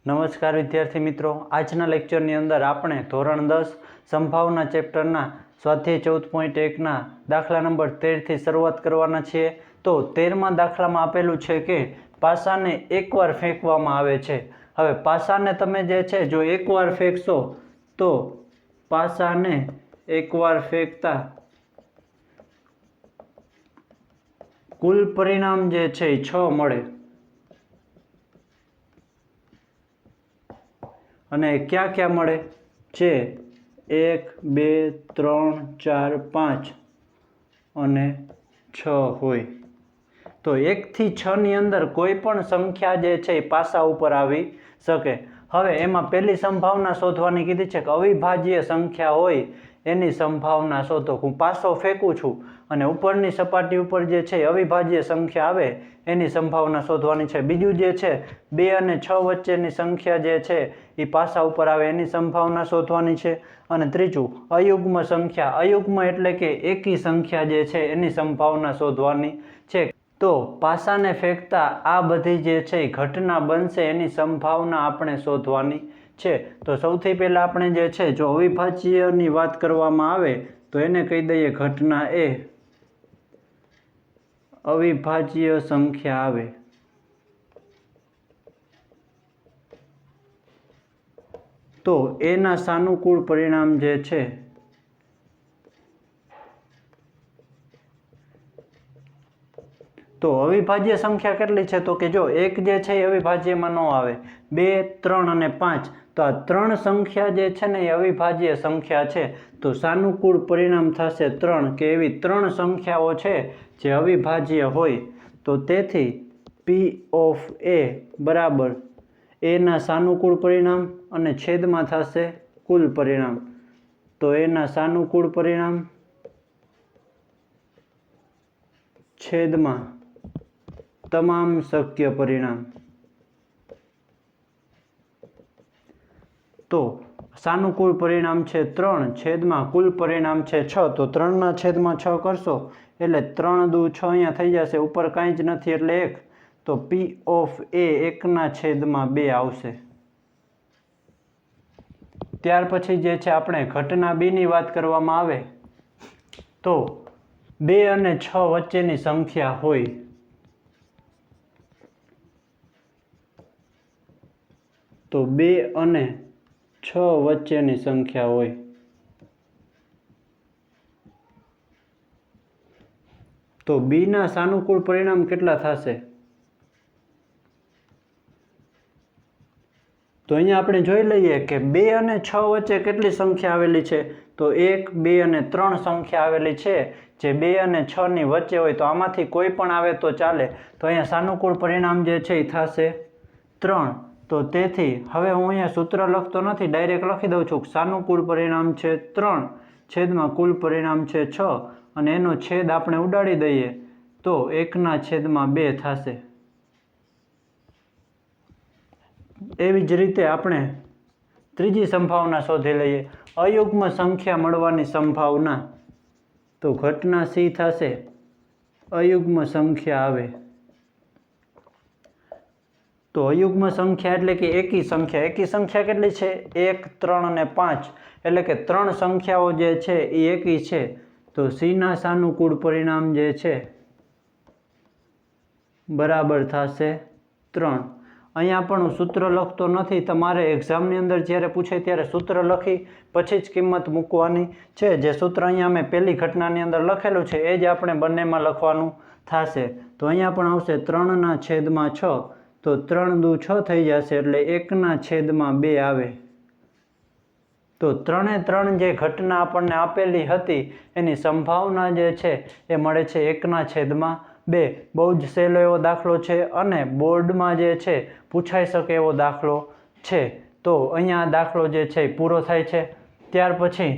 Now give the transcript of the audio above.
નમસ્કાર વિદ્યાર્થી મિત્રો, આજના લેક્ચરની અંદર આપણે ધોરણ 10 સંભાવના ચેપ્ટરના સ્વાધ્યાય 14.1ના દાખલા નંબર 13થી શરૂઆત કરવાના છીએ। તો 13મા દાખલામાં આપેલું છે કે પાસાને એકવાર ફેંકવામાં આવે છે। હવે પાસાને તમે જે છે જો એકવાર ફેંકશો તો પાસાને એકવાર ફેંકતા કુલ પરિણામ જે છે એ 6 મળે। અને ક્યાં ક્યાં મળે છે? 1 2 3 4 5 અને 6 હોય। તો 1 થી 6 ની અંદર કોઈ પણ સંખ્યા જે છે એ પાસા ઉપર આવી શકે। હવે એમાં પહેલી સંભાવના શોધવાની કીધી છે કે અવિભાજ્ય સંખ્યા હોય એની સંભાવના શોધો। હું પાસો ફેંકું છું અને ઉપરની સપાટી ઉપર જે છે અવિભાજ્ય સંખ્યા આવે એની સંભાવના શોધવાની છે। બીજું જે છે 2 અને 6 વચ્ચેની સંખ્યા જે છે એ પાસા ઉપર આવે એની સંભાવના શોધવાની છે। અને ત્રીજું અયુગ્મ સંખ્યા, અયુગ્મ એટલે કે એકી સંખ્યા જે છે એની સંભાવના શોધવાની છે। તો પાસાને ફેંકતા આ બધી જે છે ઘટના બનશે એની સંભાવના આપણે શોધવાની છે। તો સૌથી પહેલા આપણે જે છે જો અવિભાજ્યની વાત કરવામાં આવે તો એને કહી દઈએ ઘટના એ અવિભાજ્ય સંખ્યા આવે। તો એના સાનુકૂળ પરિણામ જે છે તો અવિભાજ્ય સંખ્યા કેટલી છે? તો કે જો એક જે છે એ અવિભાજ્યમાં ન આવે, 2 3 અને 5 તો આ ત્રણ સંખ્યા જે છે ને એ અવિભાજ્ય સંખ્યા છે। તો સાનુકૂળ પરિણામ થશે 3 કે એવી ત્રણ સંખ્યાઓ છે જે અવિભાજ્ય હોય। તો તેથી P ઓફ A બરાબર એના સાનુકૂળ પરિણામ અને છેદમાં થશે કુલ પરિણામ। તો એના સાનુકૂળ પરિણામ છેદમાં તમામ શક્ય પરિણામ। તો સાનુકૂળ પરિણામ છે 3 છેદમાં કુલ પરિણામ છે 6। તો 3ના છેદમાં 6 કરશો એટલે 3 દુ 6 અહીંયા થઈ જશે, ઉપર કાંઈ જ નથી એટલે 1। તો P ઓફ A 1ના છેદમાં 2 આવશે। ત્યાર પછી જે છે આપણે ઘટના B ની વાત કરવામાં આવે તો 2 અને 6 વચ્ચેની સંખ્યા હોય। તો 2 અને 6 વચ્ચેની સંખ્યા હોય તો B ના સાનુકૂળ પરિણામ કેટલા થશે? તો અહીંયા આપણે જોઈ લઈએ કે 2 અને 6 વચ્ચે કેટલી સંખ્યા આવેલી છે? તો 1 2 અને 3 સંખ્યા આવેલી છે જે 2 અને 6 ની વચ્ચે હોય। તો આમાંથી કોઈ પણ આવે તો ચાલે। તો અહીંયા સાનુકૂળ પરિણામ જે છે એ થશે 3। તો તેથી હવે હું અહીંયા સૂત્ર લખતો નથી, ડાયરેક્ટ લખી દઉં છું। સાનુકૂળ પરિણામ છે 3 છેદમાં કુલ પરિણામ છે 6 અને એનો છેદ આપણે ઉડાડી દઈએ તો 1ના છેદમાં 2 થશે। એવી જ રીતે આપણે ત્રીજી સંભાવના શોધી લઈએ, અયુગ્મ સંખ્યા મળવાની સંભાવના। તો ઘટના C થશે અયુગ્મ સંખ્યા આવે। તો અયુગ્મ સંખ્યા એટલે કે એકી સંખ્યા। એકી સંખ્યા કેટલી છે? 1 3 અને 5 એટલે કે ત્રણ સંખ્યાઓ જે છે એ એકી છે। તો C ના સાનુકૂળ પરિણામ જે છે બરાબર થશે 3। અહીંયા પણ હું સૂત્ર લખતો નથી, તમારે એક્ઝામની અંદર જ્યારે પૂછે ત્યારે સૂત્ર લખી પછી જ કિંમત મૂકવાની છે। જે સૂત્ર અહીંયા મેં પહેલી ઘટનાની અંદર લખેલું છે એ જ આપણે બંનેમાં લખવાનું થશે। તો અહીંયા પણ આવશે 3ના છેદમાં 6 તો 3 દુ 6 થઈ જશે એટલે 1ના છેદમાં 2 આવે। તો 3 એ 3 જે ઘટના આપણને આપેલી હતી એની સંભાવના જે છે એ મળે છે 1ના છેદમાં 2। બહુ જ સહેલો એવો દાખલો છે અને બોર્ડમાં જે છે પૂછાઈ શકે એવો દાખલો છે। તો અહીંયા દાખલો જે છે પૂરો થાય છે। ત્યાર પછી